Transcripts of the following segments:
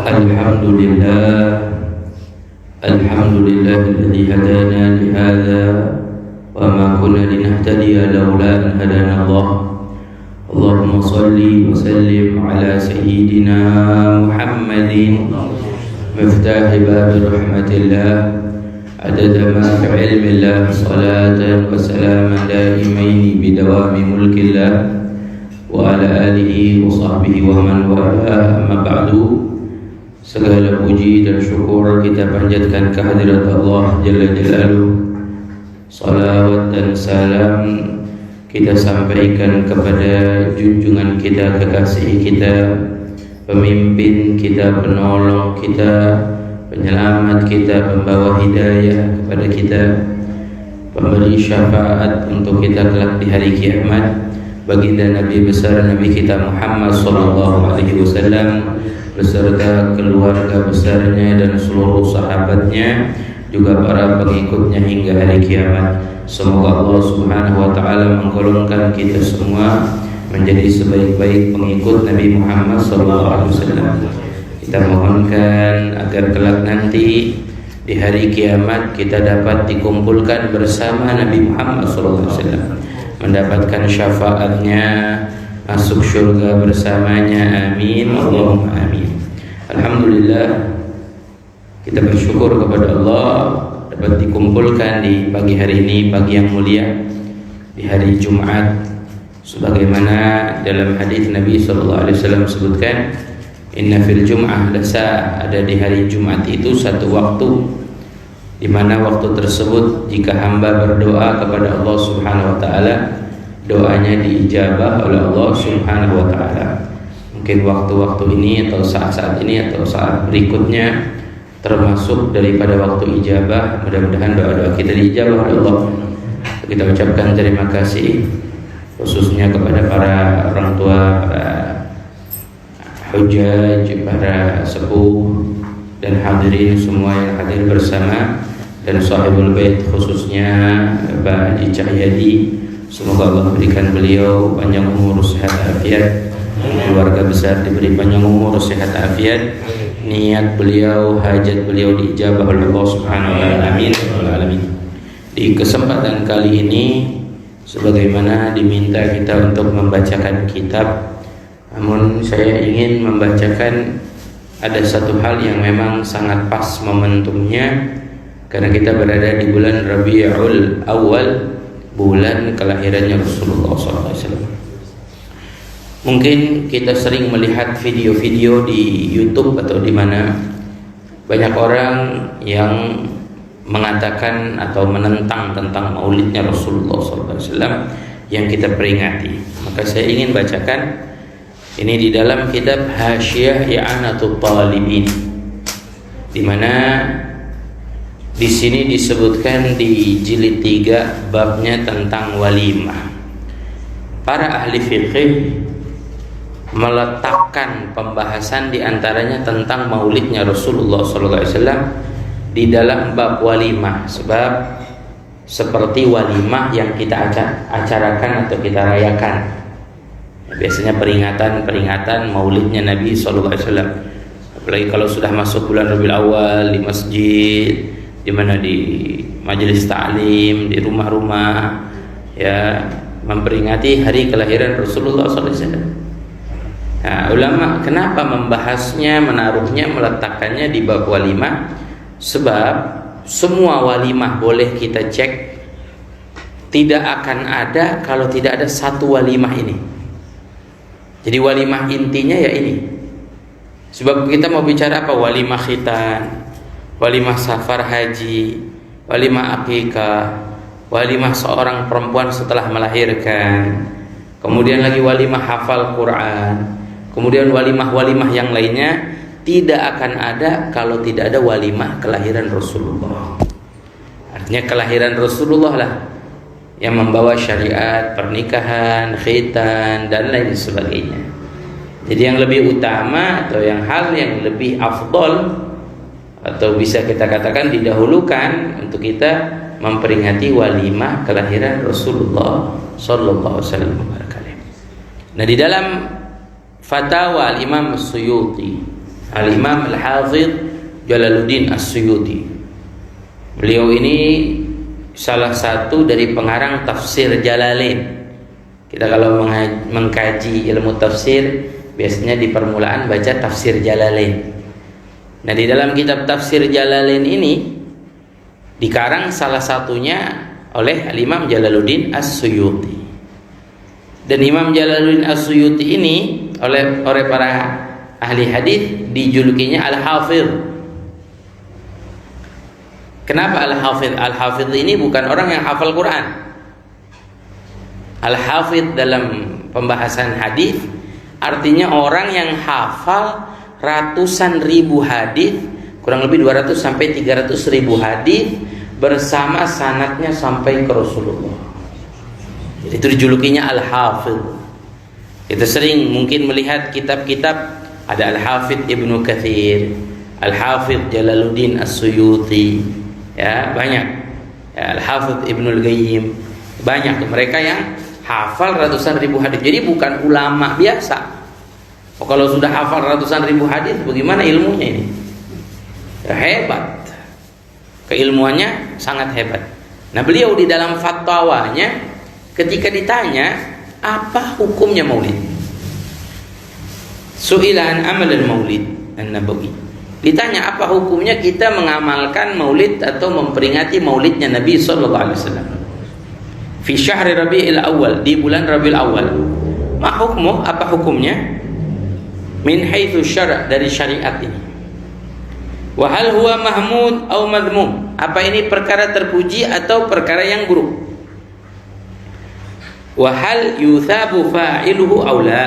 Alhamdulillah alladzi hadana li hadza wa ma kunna linahtadiya laula an hadana Allah. Allahumma shalli wa sallim ala sayyidina Muhammadin miftahi babi rahmatillah adada ma fi ilmillah salatan wa salaman daimaini bidawami mulkillah wa ala alihi wa sahbihi wa man wala. Amma ba'du. Segala puji dan syukur kita panjatkan kehadirat Allah Jalla Jalaluhu. Salawat dan salam kita sampaikan kepada junjungan kita, kekasih kita, pemimpin kita, penolong kita, penyelamat kita, pembawa hidayah kepada kita, pemberi syafaat untuk kita kelak di hari kiamat, baginda Nabi besar Nabi kita Muhammad sallallahu alaihi wasallam beserta keluarga besarnya dan seluruh sahabatnya, juga para pengikutnya hingga hari kiamat. Semoga Allah Subhanahu wa taala menggolongkan kita semua menjadi sebaik-baik pengikut Nabi Muhammad sallallahu alaihi wasallam. Kita mohonkan agar kelak nanti di hari kiamat kita dapat dikumpulkan bersama Nabi Muhammad sallallahu alaihi wasallam, mendapatkan syafaatnya, masuk syurga bersamanya. Amin Allahumma amin. Alhamdulillah, kita bersyukur kepada Allah dapat dikumpulkan di pagi hari ini, pagi yang mulia, di hari Jumat, sebagaimana dalam hadis Nabi sallallahu alaihi wasallam sebutkan, inna fil jum'ah lasa, ada di hari Jumat itu satu waktu di mana waktu tersebut jika hamba berdoa kepada Allah Subhanahu wa taala, doanya diijabah oleh Allah Subhanahu wa taala. Mungkin waktu-waktu ini atau saat-saat ini atau saat berikutnya termasuk daripada waktu ijabah. Mudah-mudahan doa-doa kita diijabah oleh Allah. Kita ucapkan terima kasih khususnya kepada para orang tua, para hujjaj, para sepuh dan hadirin semua yang hadir bersama, dan sahibul bait khususnya Pak Haji Cahyadi. Semoga Allah berikan beliau panjang umur, sehat afiat, keluarga besar diberi panjang umur, sehat afiat, niat beliau, hajat beliau diijabah oleh Allah Subhanahu wa taala. Amin. Di kesempatan kali ini, sebagaimana diminta kita untuk membacakan kitab, namun saya ingin membacakan ada satu hal yang memang sangat pas momentumnya, karena kita berada di bulan Rabiul Awal, bulan kelahirannya Rasulullah SAW. Mungkin kita sering melihat video-video di YouTube atau di mana banyak orang yang mengatakan atau menentang tentang maulidnya Rasulullah SAW yang kita peringati. Maka saya ingin bacakan ini di dalam kitab Hasyiah I'anatul Talibin, di mana di sini disebutkan di jilid 3 babnya tentang walimah. Para ahli fikih meletakkan pembahasan diantaranya tentang maulidnya Rasulullah SAW di dalam bab walimah, sebab seperti walimah yang kita acarakan atau kita rayakan, biasanya peringatan maulidnya Nabi SAW. Apalagi kalau sudah masuk bulan Rabiul Awal, di masjid, di mana di majelis ta'lim, di rumah-rumah, ya, memperingati hari kelahiran Rasulullah SAW. Nah, ulama kenapa membahasnya, menaruhnya, meletakkannya di bab walimah? Sebab semua walimah boleh kita cek, tidak akan ada kalau tidak ada satu walimah ini. Jadi walimah intinya ya ini. Sebab kita mau bicara apa? Walimah khitan, walimah safar haji, walimah akikah, walimah seorang perempuan setelah melahirkan, kemudian lagi walimah hafal Quran, kemudian walimah-walimah yang lainnya. Tidak akan ada kalau tidak ada walimah kelahiran Rasulullah. Artinya kelahiran Rasulullah lah yang membawa syariat, pernikahan, khitan, dan lain sebagainya. Jadi yang lebih utama atau yang hal yang lebih afdol atau bisa kita katakan didahulukan untuk kita memperingati walimah kelahiran Rasulullah sallallahu alaihi wasallam. Nah, di dalam Fatawa Imam Suyuti, Al-Imam Al-Hafidh Jalaluddin As-Suyuti. Beliau ini salah satu dari pengarang tafsir Jalalain. Kita kalau mengkaji ilmu tafsir biasanya di permulaan baca tafsir Jalalain. Nah, di dalam kitab tafsir Jalalain ini dikarang salah satunya oleh Al-Imam Jalaluddin As-Suyuti. Dan Imam Jalaluddin As-Suyuti ini oleh para ahli hadis dijulukinya Al-Hafidh. Kenapa Al-Hafidh? Al-Hafidh ini bukan orang yang hafal Quran. Al-Hafidh dalam pembahasan hadis artinya orang yang hafal ratusan ribu hadis, kurang lebih 200 sampai 300 ribu hadis bersama sanadnya sampai ke Rasulullah. Jadi itu dijulukinya Al-Hafidh. Kita sering mungkin melihat kitab-kitab, ada Al-Hafidh Ibnu Katsir, Al-Hafidh Jalaluddin As-Suyuti, ya banyak, ya, Al-Hafidh Ibnu Al-Qayyim, banyak mereka yang hafal ratusan ribu hadis. Jadi bukan ulama biasa. Oh, kalau sudah hafal ratusan ribu hadis, bagaimana ilmunya ini? Ya, hebat, keilmuannya sangat hebat. Nah, beliau di dalam fatwanya ketika ditanya apa hukumnya maulid, su'ilan amal al-maulid an-nabawi, ditanya apa hukumnya kita mengamalkan maulid atau memperingati maulidnya Nabi sallallahu alaihi wasallam fi syahri Rabiul Awal, di bulan Rabiul Awal. Ma hukmuh, apa hukumnya? Min haitsu syara', dari syariat ini. Wa hal huwa mahmud atau madhmum, apa ini perkara terpuji atau perkara yang buruk? Wa hal yuthabu fa'iluhu aw la,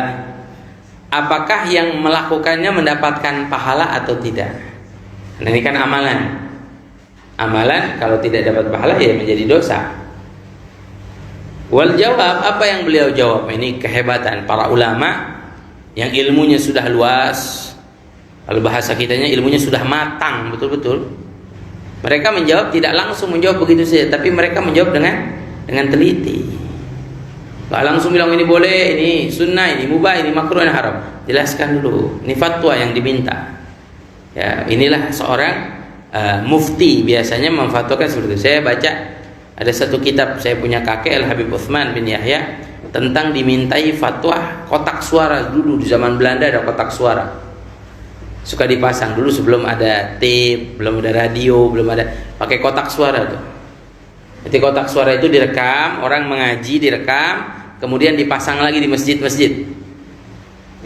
apakah yang melakukannya mendapatkan pahala atau tidak? Nah, ini kan amalan. Amalan kalau tidak dapat pahala ya menjadi dosa. Wal jawab, apa yang beliau jawab? Ini kehebatan para ulama yang ilmunya sudah luas. Kalau bahasa kitanya ilmunya sudah matang betul-betul. Mereka menjawab tidak langsung menjawab begitu saja, tapi mereka menjawab dengan teliti. Gak langsung bilang ini boleh, ini sunnah, ini mubah, ini makruh, ini haram. Jelaskan dulu. Ini fatwa yang diminta. Ya, inilah seorang mufti biasanya memfatwakan seperti itu. Saya baca ada satu kitab, saya punya kakek Al-Habib Utsman bin Yahya, tentang dimintai fatwa kotak suara. Dulu di zaman Belanda ada kotak suara, suka dipasang dulu sebelum ada tape, belum ada radio, belum ada, pakai kotak suara tuh. Jadi kotak suara itu direkam, orang mengaji direkam, kemudian dipasang lagi di masjid-masjid,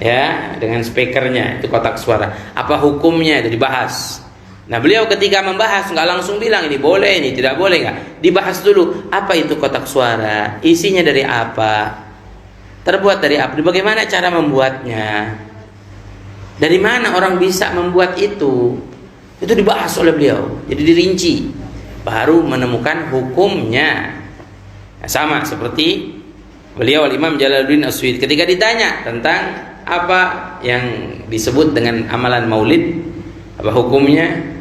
ya, dengan speakernya. Itu kotak suara. Apa hukumnya itu dibahas. Nah, beliau ketika membahas nggak langsung bilang ini boleh, ini tidak boleh, nggak. Dibahas dulu, apa itu kotak suara, isinya dari apa, terbuat dari apa, bagaimana cara membuatnya, dari mana orang bisa membuat itu dibahas oleh beliau. Jadi dirinci, baru menemukan hukumnya. Nah, sama seperti beliau Imam Jalaluddin As-Suyuti ketika ditanya tentang apa yang disebut dengan amalan maulid, apa hukumnya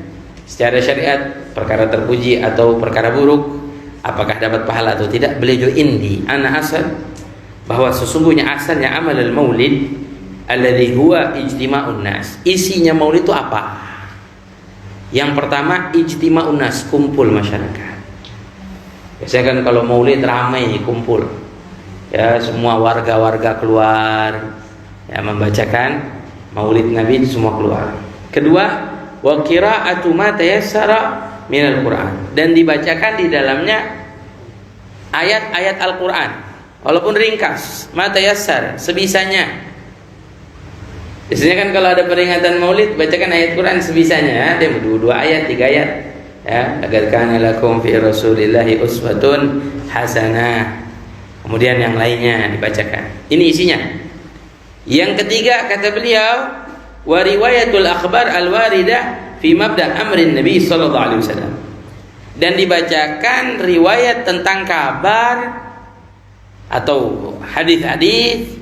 secara syariat, perkara terpuji atau perkara buruk, apakah dapat pahala atau tidak, beliau jawab indi ana asal, bahwa sesungguhnya asalnya amal al-maulid alladhi huwa ijtima'un nas. Isinya maulid itu apa? Yang pertama ijtima'un nas, kumpul masyarakat. Biasanya kan kalau maulid ramai kumpul, ya, semua warga-warga keluar, ya, membacakan maulid Nabi, semua keluar. Kedua, wa qira'atu ma tayassara minal Qur'an, dan dibacakan di dalamnya ayat-ayat Al-Qur'an walaupun ringkas, ma tayassar, sebisanya. Biasanya kan kalau ada peringatan maulid bacakan ayat Quran sebisanya, ada 2 ayat, 3 ayat, ya, agar kana lakum fi rasulillahi uswatun hasanah. Kemudian yang lainnya dibacakan. Ini isinya. Yang ketiga kata beliau, wa riwayatul akhbar al-waridah fi mabda' amrin Nabi sallallahu alaihi wasallam, dan dibacakan riwayat tentang kabar atau hadis-hadis,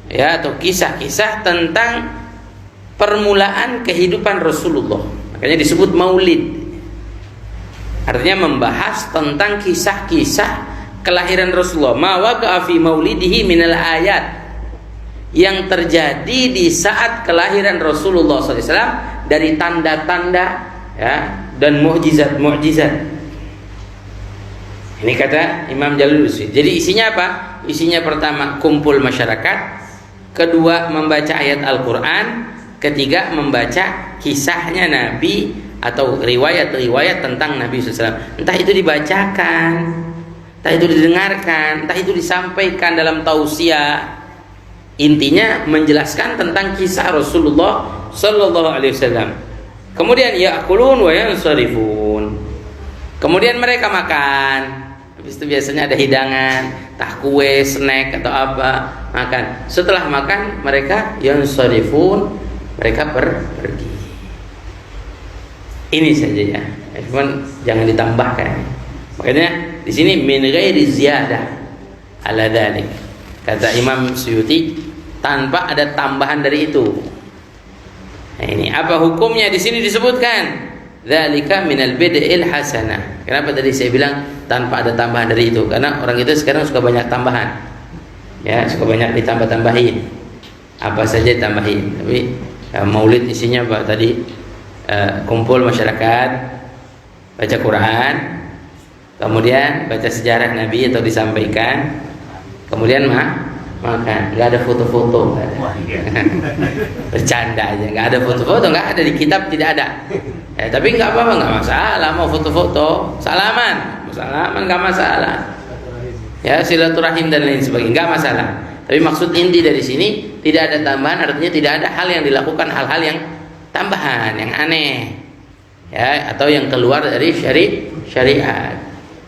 ya, atau kisah-kisah tentang permulaan kehidupan Rasulullah. Makanya disebut maulid. Artinya membahas tentang kisah-kisah kelahiran Rasulullah. Ma waqa'a fi maulidihi minal ayat, yang terjadi di saat kelahiran Rasulullah SAW dari tanda-tanda ya dan mukjizat-mukjizat. Ini kata Imam Jalul Usri. Jadi isinya apa? Isinya pertama kumpul masyarakat, kedua membaca ayat Al-Quran, ketiga membaca kisahnya Nabi atau riwayat-riwayat tentang Nabi SAW. Entah itu dibacakan, entah itu didengarkan, entah itu disampaikan dalam tausiah. Intinya menjelaskan tentang kisah Rasulullah Sallallahu Alaihi Wasallam. Kemudian ya'kulun wa yansarifun. Kemudian mereka makan. Habis itu biasanya ada hidangan, entah kue, snack atau apa, makan. Setelah makan mereka yansarifun, mereka pergi. Ini saja ya. Cuman jangan ditambahkan. Makanya di sini min ghairi ziyadah ala dzalik. Kata Imam Suyuti, tanpa ada tambahan dari itu. Nah, ini apa hukumnya di sini disebutkan? Dzalika minal bid'il hasanah. Kenapa tadi saya bilang tanpa ada tambahan dari itu? Karena orang itu sekarang suka banyak tambahan. Ya, suka banyak ditambah-tambahin. Apa saja ditambahin. Tapi maulid isinya apa tadi? Kumpul masyarakat, baca Quran, kemudian baca sejarah Nabi atau disampaikan, kemudian makan. Nggak ada foto-foto, nggak ada. Bercanda aja, nggak ada foto-foto, nggak ada di kitab, tidak ada. Tapi nggak apa-apa, nggak masalah mau foto-foto, salaman nggak masalah. Ya, silaturahim dan lain sebagainya nggak masalah. Tapi maksud inti dari sini tidak ada tambahan, artinya tidak ada hal yang dilakukan, hal-hal yang tambahan, yang aneh, ya, atau yang keluar dari syariat.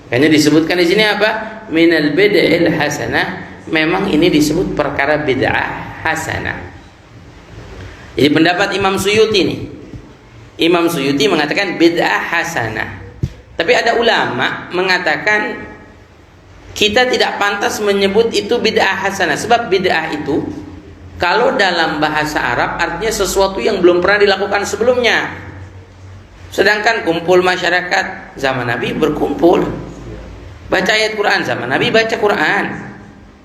Hanya disebutkan di sini apa? Minal bid'il hasanah. Memang ini disebut perkara bid'ah hasanah. Jadi pendapat Imam Suyuti nih. Imam Suyuti mengatakan bid'ah hasanah. Tapi ada ulama mengatakan kita tidak pantas menyebut itu bid'ah hasanah. Sebab bid'ah itu kalau dalam bahasa Arab artinya sesuatu yang belum pernah dilakukan sebelumnya. Sedangkan kumpul masyarakat zaman Nabi berkumpul. Baca ayat Quran zaman Nabi baca Quran.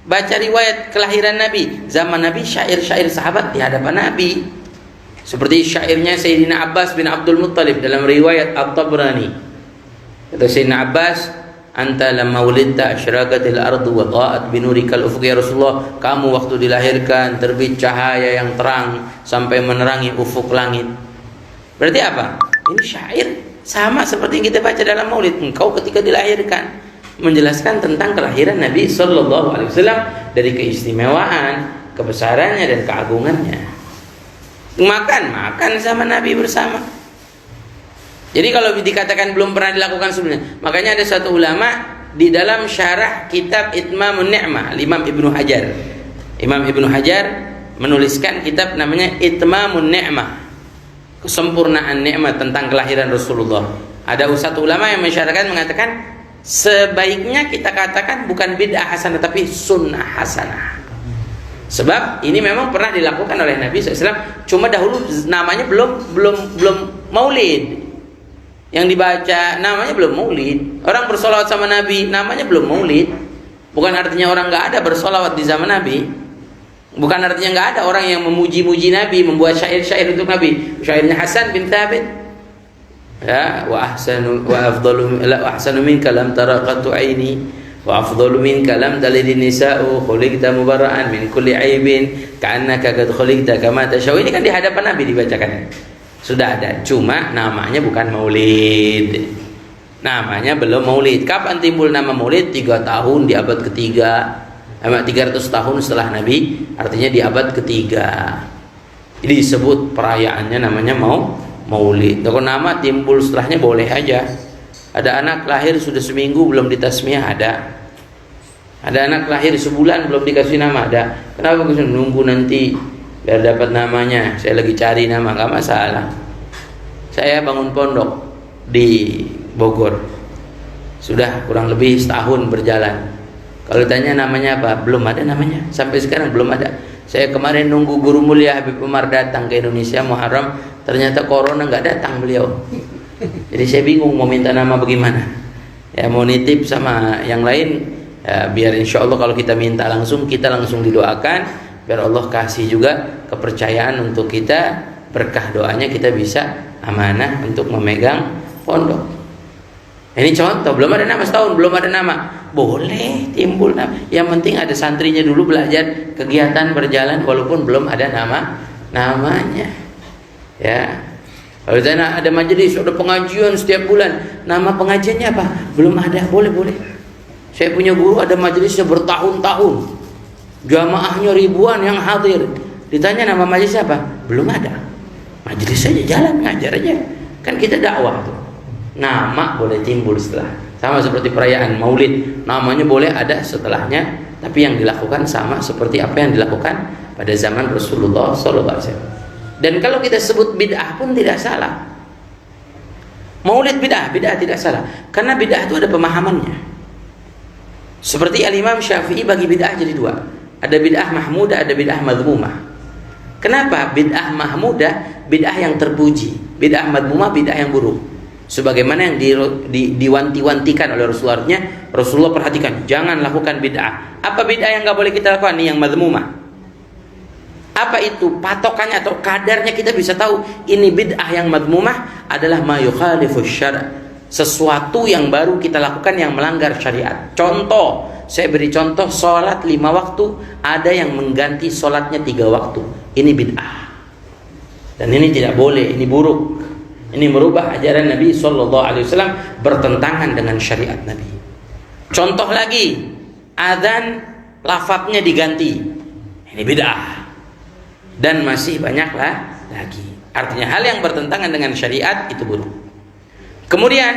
Baca riwayat kelahiran Nabi zaman Nabi, syair-syair sahabat di hadapan Nabi. Seperti syairnya Sayyidina Abbas bin Abdul Muttalib dalam riwayat At-Tabrani. Kata Sayyidina Abbas, anta lamma wulidta asyraqatil ardu wa dha'at binurikal ufuq. Ya Rasulullah, kamu waktu dilahirkan terbit cahaya yang terang sampai menerangi ufuk langit. Berarti apa? Ini syair sama seperti yang kita baca dalam maulid. Engkau ketika dilahirkan menjelaskan tentang kelahiran Nabi Sallallahu Alaihi Wasallam, dari keistimewaan, kebesarannya dan keagungannya. Makan sama Nabi bersama. Jadi kalau dikatakan belum pernah dilakukan sebelumnya, makanya ada satu ulama di dalam syarah kitab Itmamun Ni'mah, Imam Ibnu Hajar. Imam Ibnu Hajar menuliskan kitab namanya Itmamun Ni'mah, kesempurnaan nikmat tentang kelahiran Rasulullah. Ada satu ulama yang mensyarahkan mengatakan sebaiknya kita katakan bukan bid'ah hasanah tapi sunnah hasanah. Sebab ini memang pernah dilakukan oleh Nabi SAW. Cuma dahulu namanya belum maulid. Yang dibaca namanya belum maulid. Orang bersolawat sama Nabi namanya belum maulid. Bukan artinya orang nggak ada bersolawat di zaman Nabi. Bukan artinya nggak ada orang yang memuji-muji Nabi, membuat syair-syair untuk Nabi. Syairnya Hasan bin Thabit. Ya, wa ahsanu minka lam tara qattu aini wa afdalu minka lam talidin nisa'u khuliqta mubarra'an min kulli aibin ka'annaka qad khuliqta kama tashau. Ini kan di hadapan Nabi dibacakan. Sudah ada, cuma namanya bukan maulid. Namanya belum maulid. Kapan timbul nama maulid? 3 tahun di abad ketiga. 300 tahun setelah Nabi, artinya di abad ketiga. Jadi disebut perayaannya namanya maulid. Kalau nama timbul setelahnya boleh aja. Ada anak lahir sudah seminggu belum ditasmiyah, ada. Ada anak lahir sebulan belum dikasih nama, ada. Kenapa bisa nunggu nanti biar dapat namanya? Saya lagi cari nama, nggak masalah. Saya bangun pondok di Bogor, sudah kurang lebih setahun berjalan. Kalau ditanya namanya apa, belum ada namanya. Sampai sekarang belum ada. Saya kemarin nunggu Guru Mulia Habib Umar datang ke Indonesia Muharram, ternyata corona nggak datang beliau. Jadi saya bingung mau minta nama bagaimana. Ya mau nitip sama yang lain, ya, biar insya Allah kalau kita minta langsung, kita langsung didoakan. biar Allah kasih juga kepercayaan untuk kita, berkah doanya kita bisa amanah untuk memegang pondok. Ini contoh, belum ada nama setahun, belum ada nama, boleh timbul nama. Yang penting ada santrinya dulu belajar, kegiatan berjalan walaupun belum ada namanya. Ya. Kalau ada majelis, ada pengajian setiap bulan, nama pengajiannya apa? Belum ada, boleh. Saya punya guru ada majelisnya bertahun-tahun, jamaahnya ribuan yang hadir. Ditanya nama majelisnya apa? Belum ada. Majelis saja jalan, ngajar aja. Kan kita dakwah tuh. Nama boleh timbul setelah. Sama seperti perayaan Maulid, namanya boleh ada setelahnya, tapi yang dilakukan sama seperti apa yang dilakukan pada zaman Rasulullah SAW. Dan kalau kita sebut bid'ah pun tidak salah. Maulid bid'ah tidak salah, karena bid'ah itu ada pemahamannya. Seperti Al-Imam Syafi'i bagi bid'ah jadi dua. Ada bid'ah mahmudah, ada bid'ah madhmumah. Kenapa? Bid'ah mahmudah, bid'ah yang terpuji. Bid'ah madhmumah, bid'ah yang buruk. Sebagaimana yang diwanti-wantikan oleh Rasulullah perhatikan, jangan lakukan bid'ah. Apa bid'ah yang nggak boleh kita lakukan? Ini yang madhmumah. Apa itu patokannya atau kadarnya kita bisa tahu ini bid'ah yang madhmumah adalah ma yukhalifus syara', sesuatu yang baru kita lakukan yang melanggar syariat. Contoh, saya beri contoh, sholat 5 waktu ada yang mengganti sholatnya 3 waktu. Ini bid'ah. Dan ini tidak boleh, ini buruk. Ini merubah ajaran Nabi SAW, bertentangan dengan syariat Nabi. Contoh lagi, azan lafadznya diganti. Ini bid'ah. Dan masih banyaklah lagi. Artinya hal yang bertentangan dengan syariat itu buruk. Kemudian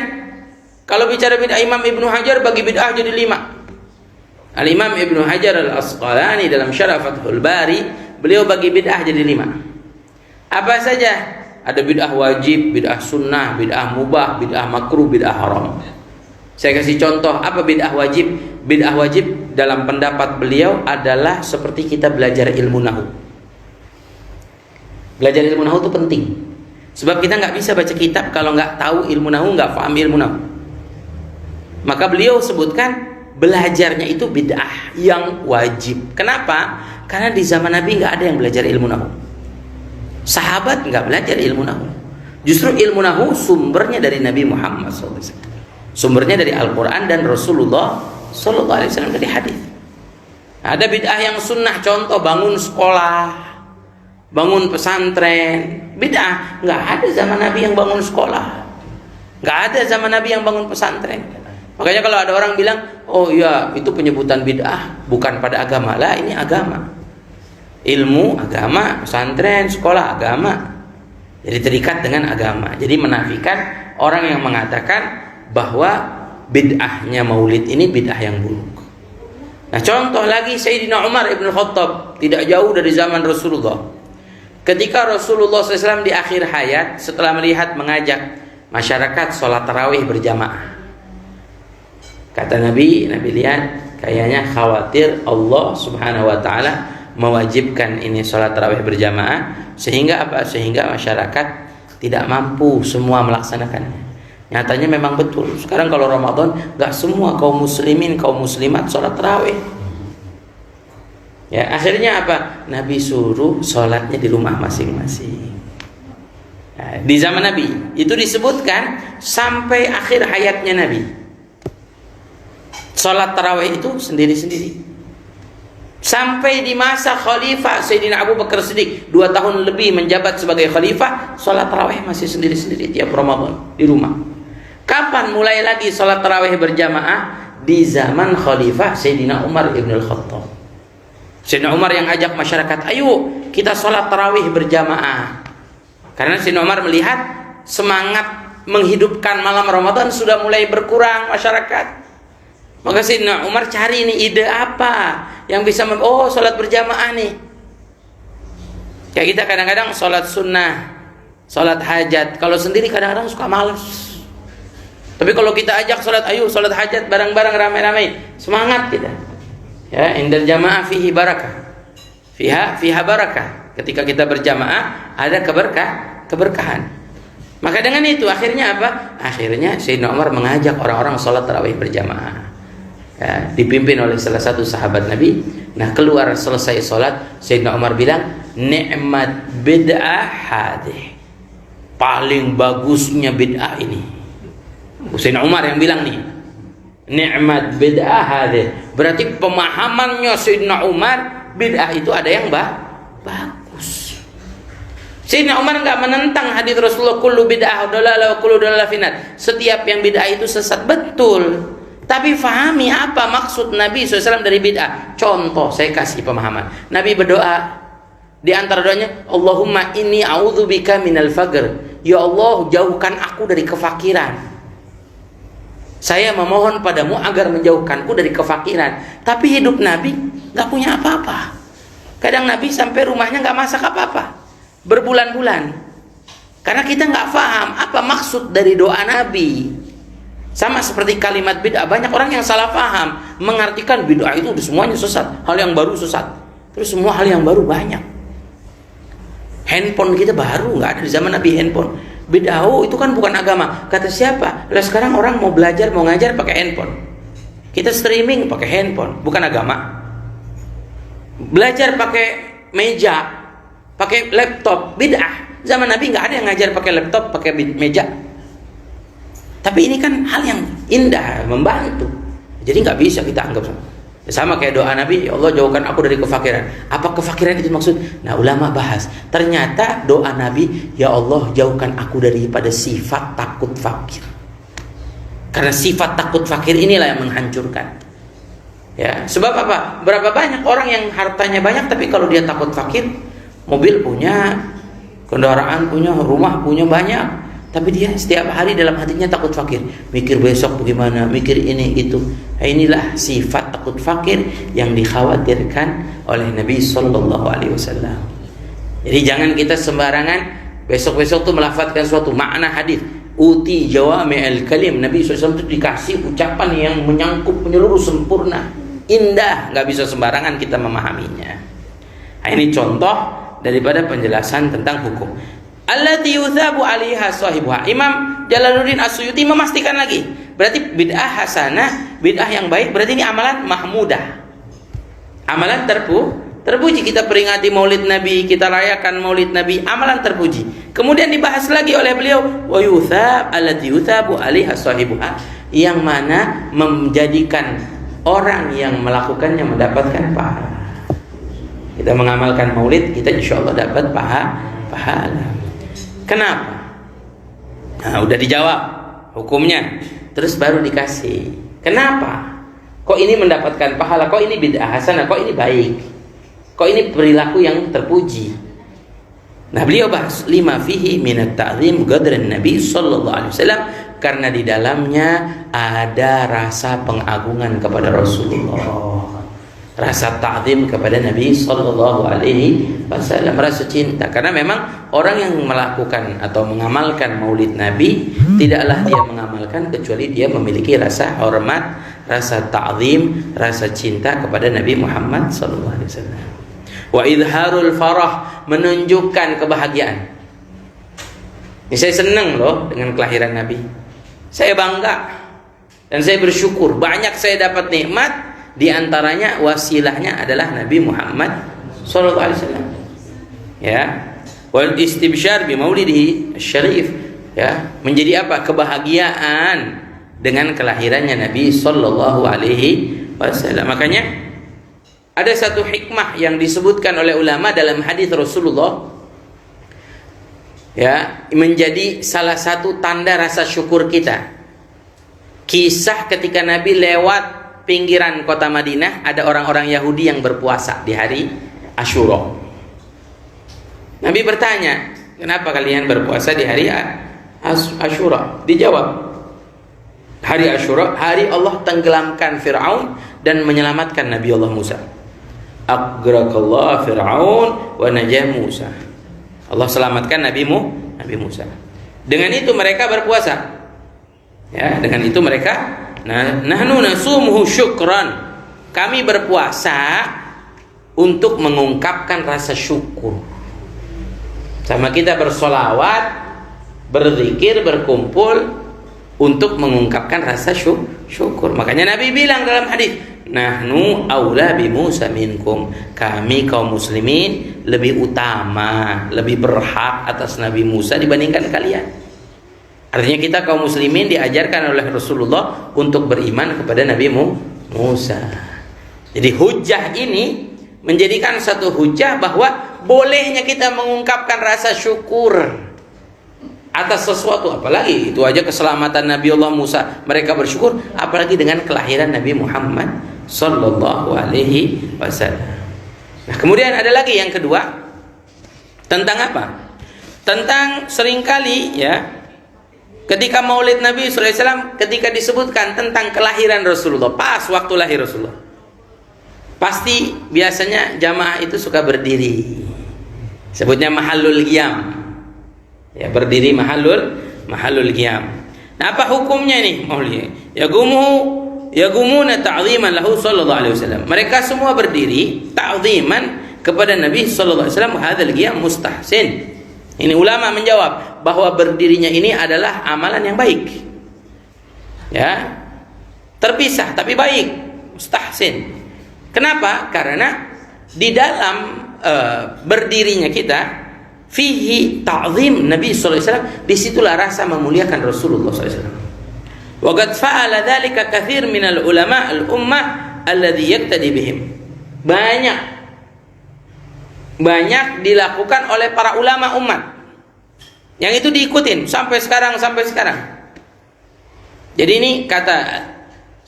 kalau bicara bid'ah, Imam Ibnu Hajar bagi bid'ah jadi 5. Al-Imam Ibnu Hajar Al-Asqalani dalam Syarah Fathul Bari, beliau bagi bid'ah jadi 5. Apa saja? Ada bid'ah wajib, bid'ah sunnah, bid'ah mubah, bid'ah makruh, bid'ah haram. Saya kasih contoh, apa bid'ah wajib? Bid'ah wajib dalam pendapat beliau adalah seperti kita belajar ilmu nahu. Belajar ilmu nahu itu penting. Sebab kita nggak bisa baca kitab kalau nggak tahu ilmu nahu, nggak paham ilmu nahu. Maka beliau sebutkan belajarnya itu bid'ah yang wajib. Kenapa? Karena di zaman Nabi nggak ada yang belajar ilmu nahu. Sahabat nggak belajar ilmu nahu. Justru ilmu nahu sumbernya dari Nabi Muhammad SAW. Sumbernya dari Al-Quran dan Rasulullah SAW dari hadis. Ada bid'ah yang sunnah, contoh bangun sekolah, bangun pesantren. Bid'ah, nggak ada zaman Nabi yang bangun sekolah, nggak ada zaman Nabi yang bangun pesantren. Makanya kalau ada orang bilang, oh ya itu penyebutan bid'ah, bukan pada agama. Lah ini agama. Ilmu agama, pesantren, sekolah agama. Jadi terikat dengan agama. Jadi menafikan orang yang mengatakan bahwa bid'ahnya maulid ini bid'ah yang buruk. Nah, contoh lagi Sayyidina Umar ibn Khattab, tidak jauh dari zaman Rasulullah. Ketika Rasulullah SAW di akhir hayat, setelah melihat mengajak masyarakat sholat tarawih berjamaah, kata Nabi lihat kayaknya khawatir Allah Subhanahu wa ta'ala mewajibkan ini sholat tarawih berjamaah, sehingga apa? Sehingga masyarakat tidak mampu semua melaksanakannya. Nyatanya memang betul. Sekarang kalau Ramadan gak semua kaum muslimin, kaum muslimat sholat tarawih. Ya, akhirnya apa? Nabi suruh sholatnya di rumah masing-masing. Nah, di zaman Nabi itu disebutkan sampai akhir hayatnya Nabi, sholat tarawih itu sendiri-sendiri. Sampai di masa Khalifah Sayyidina Abu Bakar Siddiq 2 tahun lebih menjabat sebagai Khalifah, sholat tarawih masih sendiri-sendiri tiap Ramadan di rumah. Kapan mulai lagi sholat tarawih berjamaah? Di zaman Khalifah Sayyidina Umar ibn al-Khattab. Sayyidina Umar yang ajak masyarakat, ayo kita sholat tarawih berjamaah. Karena Sayyidina Umar melihat semangat menghidupkan malam Ramadan sudah mulai berkurang masyarakat. Maka Sayyidina Umar cari nih ide apa yang bisa sholat berjamaah nih. Kayak kita kadang-kadang sholat sunnah, sholat hajat, kalau sendiri kadang-kadang suka malas. Tapi kalau kita ajak sholat, ayo sholat hajat bareng-bareng ramai-ramai, semangat kita. Ya, indal jamaah fihi barakah, fiha barakah. Ketika kita berjamaah ada keberkahan. Maka dengan itu akhirnya apa? Akhirnya Sayyidina Umar mengajak orang-orang sholat tarawih berjamaah. ya, dipimpin oleh salah satu sahabat Nabi. Nah, keluar selesai sholat, Sayyidina Umar bilang, ni'mat bid'ah hadih, paling bagusnya bid'ah ini. Sayyidina Umar yang bilang nih, ni'mat bid'ah hadih, berarti pemahamannya Sayyidina Umar, bid'ah itu ada yang bagus. Sayyidina Umar nggak menentang hadis Rasulullah, kullu bid'ah dalalah wa kullu dalalah finnar, setiap yang bid'ah itu sesat, betul. Tapi fahami apa maksud Nabi SAW dari bid'ah. Contoh, saya kasih pemahaman. Nabi berdoa, di antara doanya, Allahumma inni a'udzubika minal faqr. Ya Allah, jauhkan aku dari kefakiran. Saya memohon padamu agar menjauhkanku dari kefakiran. Tapi hidup Nabi nggak punya apa-apa. Kadang Nabi sampai rumahnya nggak masak apa-apa, berbulan-bulan. Karena kita nggak paham apa maksud dari doa Nabi. Sama seperti kalimat bid'ah, banyak orang yang salah paham, mengartikan bid'ah itu semuanya sesat, hal yang baru sesat. Terus semua hal yang baru banyak. Handphone kita baru, nggak ada di zaman Nabi handphone. Bid'ah, oh itu kan bukan agama. Kata siapa? Lah sekarang orang mau belajar, mau ngajar pakai handphone. Kita streaming pakai handphone, bukan agama. Belajar pakai meja, pakai laptop, bid'ah. Zaman Nabi nggak ada yang ngajar pakai laptop, pakai meja. Tapi ini kan hal yang indah, membantu. Jadi nggak bisa kita anggap sama kayak doa Nabi, ya Allah jauhkan aku dari kefakiran. Apa kefakiran itu maksud? Nah, ulama bahas. Ternyata doa Nabi, ya Allah jauhkan aku daripada sifat takut fakir. Karena sifat takut fakir inilah yang menghancurkan. Ya, sebab apa? Berapa banyak orang yang hartanya banyak, tapi kalau dia takut fakir, mobil punya, kendaraan punya, rumah punya banyak. Tapi dia setiap hari dalam hatinya takut fakir, mikir besok bagaimana, mikir ini itu. Nah, inilah sifat takut fakir yang dikhawatirkan oleh Nabi Sallallahu Alaihi Wasallam. Jadi jangan kita sembarangan besok-besok tuh melafadzkan suatu makna hadis. Uti jawami'al kalim, Nabi SAW itu dikasih ucapan yang menyangkup menyeluruh sempurna, indah, nggak bisa sembarangan kita memahaminya. Nah, ini contoh daripada penjelasan tentang hukum. Allati yuthabu 'alaiha sahibuha. Imam Jalaluddin As-Suyuti memastikan lagi, berarti bid'ah hasanah, bid'ah yang baik, berarti ini amalan mahmudah. Amalan terpuji. Kita peringati Maulid Nabi, kita rayakan Maulid Nabi, amalan terpuji. Kemudian dibahas lagi oleh beliau, wa yuthab allati yuthabu 'alaiha sahibuha, yang mana menjadikan orang yang melakukannya mendapatkan pahala. Kita mengamalkan Maulid, kita insyaallah dapat pahala. Kenapa? Nah, udah dijawab hukumnya, terus baru dikasih. Kenapa? Kok ini mendapatkan pahala? Kok ini bid'ah hasanah? Kok ini baik? Kok ini perilaku yang terpuji? Nah, beliau bahas lima fihi minat ta'zim qadran Nabi sallallahu alaihi wasallam, karena di dalamnya ada rasa pengagungan kepada Rasulullah. Rasa ta'zim kepada Nabi sallallahu alaihi wasallam, rasa cinta. Karena memang orang yang melakukan atau mengamalkan Maulid Nabi, tidaklah dia mengamalkan kecuali dia memiliki rasa hormat, rasa ta'zim, rasa cinta kepada Nabi Muhammad sallallahu alaihi wasallam. Wa idharul farah, menunjukkan kebahagiaan. Ini saya senang loh dengan kelahiran Nabi. Saya bangga dan saya bersyukur banyak saya dapat nikmat. Di antaranya wasilahnya adalah Nabi Muhammad sallallahu alaihi wasallam. Ya, wal istibsyar bi maulidihi syarif. Ya, menjadi apa? Kebahagiaan dengan kelahirannya Nabi sallallahu alaihi wasallam. Makanya ada satu hikmah yang disebutkan oleh ulama dalam hadis Rasulullah, ya, menjadi salah satu tanda rasa syukur kita. Kisah ketika Nabi lewat pinggiran kota Madinah, ada orang-orang Yahudi yang berpuasa di hari Asyura. Nabi bertanya, kenapa kalian berpuasa di hari Asyura? Dijawab, hari Asyura, hari Allah tenggelamkan Fir'aun dan menyelamatkan Nabi Allah Musa. Aghrakallah Fir'aun wa najah Musa. Allah selamatkan Nabi Musa. Dengan itu mereka berpuasa. Ya, dengan itu mereka nahnu nasumuhu syukran. Kami berpuasa untuk mengungkapkan rasa syukur. Sama kita bersolawat, berzikir, berkumpul, untuk mengungkapkan rasa syukur. Makanya Nabi bilang dalam hadis, nahnu aula bi Musa minkum, kami kaum muslimin lebih utama, lebih berhak atas Nabi Musa dibandingkan kalian. Artinya kita kaum muslimin diajarkan oleh Rasulullah untuk beriman kepada Nabi Musa. Jadi hujjah ini menjadikan satu hujjah bahwa bolehnya kita mengungkapkan rasa syukur atas sesuatu, apalagi itu aja keselamatan Nabi Allah Musa, mereka bersyukur, apalagi dengan kelahiran Nabi Muhammad sallallahu alaihi wasallam. Nah, kemudian ada lagi yang kedua, tentang apa? Tentang seringkali ya, ketika Maulid Nabi sallallahu alaihi wasallam, ketika disebutkan tentang kelahiran Rasulullah, pas waktu lahir Rasulullah, pasti biasanya jamaah itu suka berdiri, sebutnya mahallul qiyam ya, berdiri mahallul qiyam. Nah, apa hukumnya nih maulid? Yagumuna ta'ziman lahu sallallahu alaihi wasallam. Mereka semua berdiri ta'ziman kepada Nabi sallallahu alaihi wasallam. Hadzal qiyam mustahsin. Ini ulama menjawab bahwa berdirinya ini adalah amalan yang baik. Ya. Terpisah tapi baik, mustahsin. Kenapa? Karena di dalam berdirinya kita fihi ta'zim Nabi sallallahu alaihi wasallam, disitulah rasa memuliakan Rasulullah sallallahu alaihi wasallam. Wa qad fa'ala dzalika katsir minal ulama al-ummah alladhi yaqtadi bihim. Banyak dilakukan oleh para ulama umat yang itu diikutin sampai sekarang. Jadi ini kata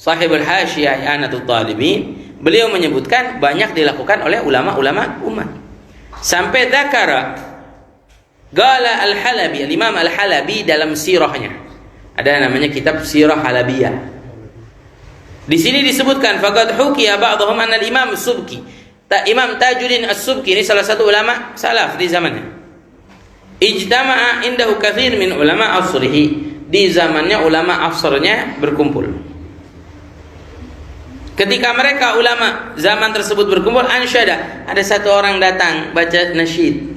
Sahibul Hasyiyah I'anatul Talibin, beliau menyebutkan banyak dilakukan oleh ulama-ulama umat. Sampai dzakara Qala Al-Halabi, Al-Imam Al-Halabi dalam sirahnya, ada namanya kitab Sirah Halabiyah. Di sini disebutkan faqad hukiya ba'dhum anna al-Imam As-Subki, Imam Tajuddin As-Subki ini salah satu ulama salaf di zamannya. Ijtama'a indahu katsir min ulama asrihi, di zamannya ulama asrnya berkumpul. Ketika mereka ulama zaman tersebut berkumpul, ansyada, ada satu orang datang baca nasyid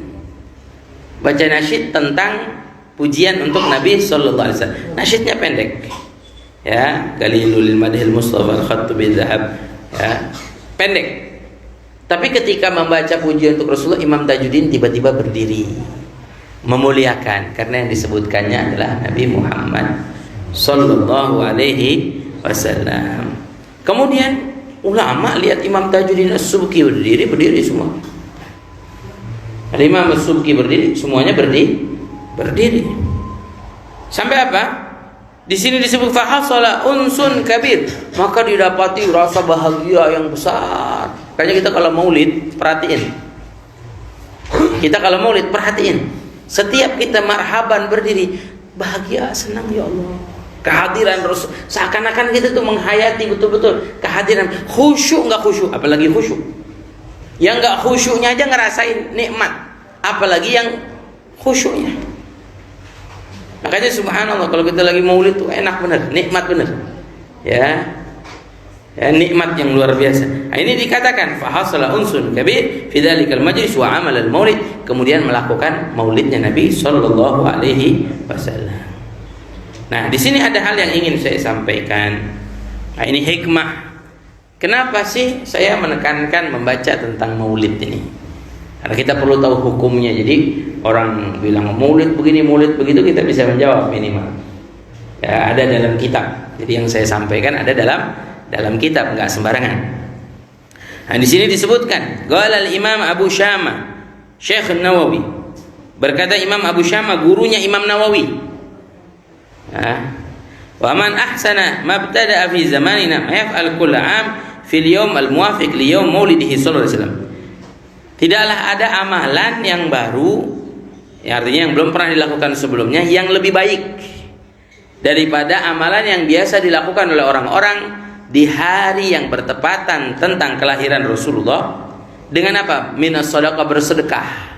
tentang pujian untuk Nabi sallallahu alaihi wasallam. Nasyidnya pendek. Ya, Qalilul Madhil Mustafa al-Khattu bidzahab. Ya, pendek. Tapi ketika membaca pujian untuk Rasulullah, Imam Tajuddin tiba-tiba berdiri memuliakan karena yang disebutkannya adalah Nabi Muhammad sallallahu alaihi wasallam. Kemudian ulama lihat Imam Tajuddin As-Subki berdiri semua. Imam As-Subki berdiri, semuanya berdiri. Sampai apa? Di sini disebut fahasala unsun kabir, maka didapati rasa bahagia yang besar. Kayaknya kita kalau maulid perhatiin. Setiap kita marhaban berdiri, bahagia, senang, ya Allah. Kehadiran Rasul, seakan-akan kita tuh menghayati betul-betul kehadiran. Khusyuk nggak khusyuk, apalagi khusyuk. Yang nggak khusyuknya aja ngerasain nikmat, apalagi yang khusyuknya. Makanya subhanallah, kalau kita lagi maulid tuh enak bener, nikmat bener, ya nikmat yang luar biasa. Nah, ini dikatakan fahasala unsun kabir fi dzalikal majlis wa amal al maulid, kemudian melakukan maulidnya Nabi sallallahu alaihi wasallam. Nah, di sini ada hal yang ingin saya sampaikan. Nah, ini hikmah. Kenapa sih saya menekankan membaca tentang maulid ini? Karena kita perlu tahu hukumnya. Jadi orang bilang maulid begini, maulid begitu, kita bisa menjawab minimal. Ya, ada dalam kitab. Jadi yang saya sampaikan ada dalam kitab, enggak sembarangan. Nah, di sini disebutkan, qala al-Imam Abu Syama, Syekh An-Nawawi. Berkata Imam Abu Syama, gurunya Imam Nawawi. Wa man ahsana mabtada'a fi zamanina ma yaf'al kull 'am fil yawm al-muwafiq li yawm maulidihi sallallahu alaihi wasallam. Tidaklah ada amalan yang baru, ya, artinya yang belum pernah dilakukan sebelumnya, yang lebih baik daripada amalan yang biasa dilakukan oleh orang-orang di hari yang bertepatan tentang kelahiran Rasulullah. Dengan apa? Minas sadaqah, bersedekah.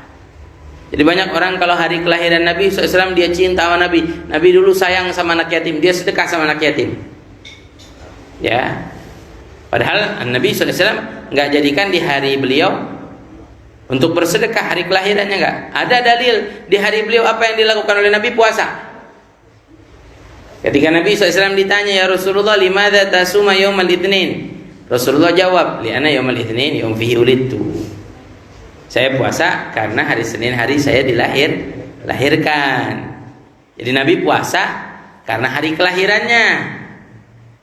Jadi banyak orang kalau hari kelahiran Nabi SAW dia cinta sama Nabi. Nabi dulu sayang sama anak yatim, dia sedekah sama anak yatim. Ya, padahal Nabi SAW nggak jadikan di hari beliau untuk bersedekah, hari kelahirannya nggak. Ada dalil di hari beliau apa yang dilakukan oleh Nabi? Puasa. Ketika Nabi SAW ditanya, ya Rasulullah, limadza tasuma yaumal itsnin? Rasulullah jawab, li'anna yaumal itsnin yaum fihi ulidtu. Saya puasa karena hari Senin hari saya dilahirkan. Jadi Nabi puasa karena hari kelahirannya.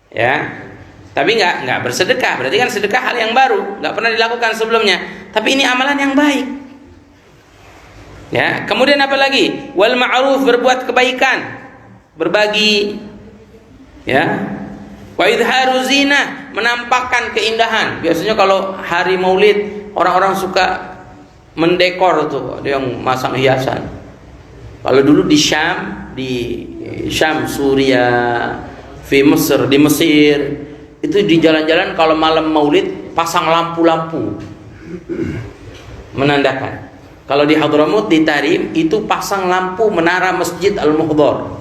Ya. Tapi nggak bersedekah. Berarti kan sedekah hal yang baru, nggak pernah dilakukan sebelumnya. Tapi ini amalan yang baik. Ya. Kemudian apa lagi? Wal ma'ruf, berbuat kebaikan, berbagi. Ya. Wa idharu zina, menampakkan keindahan. Biasanya kalau hari Maulid orang-orang suka mendekor tuh, ada yang masang hiasan. Kalau dulu di Syam, Suriah, di Mesir, itu di jalan-jalan kalau malam Maulid pasang lampu-lampu menandakan. Kalau di Hadramut, di Tarim itu pasang lampu menara Masjid Al-Muhdhar.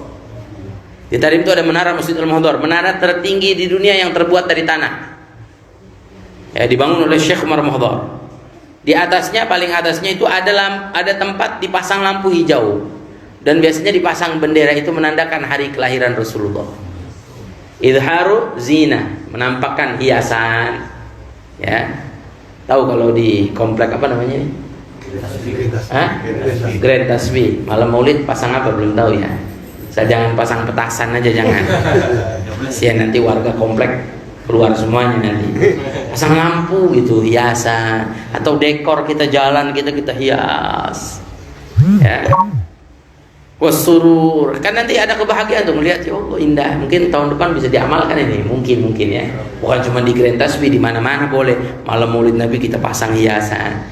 Di Tarim itu ada menara Masjid Al-Muhdhar, menara tertinggi di dunia yang terbuat dari tanah. Ya, dibangun oleh Syekh Umar Muhdhar. Di atasnya, paling atasnya itu ada tempat dipasang lampu hijau, dan biasanya dipasang bendera, itu menandakan hari kelahiran Rasulullah. Idharu zina, menampakkan hiasan. Ya, tahu kalau di komplek apa namanya ini? Grand Tasbih. Malam Maulid pasang apa belum tahu ya. Saya jangan pasang petasan aja, jangan. Kasihan nanti warga komplek keluar semuanya nanti. Pasang lampu gitu, hiasan, atau dekor kita jalan kita hias. Ya. Wasurur, kan nanti ada kebahagiaan tuh melihat, ya Allah indah. Mungkin tahun depan bisa diamalkan ini, mungkin ya. Bukan cuma di Grand Tasbih, di mana-mana boleh. Malam Maulid Nabi kita pasang hiasan,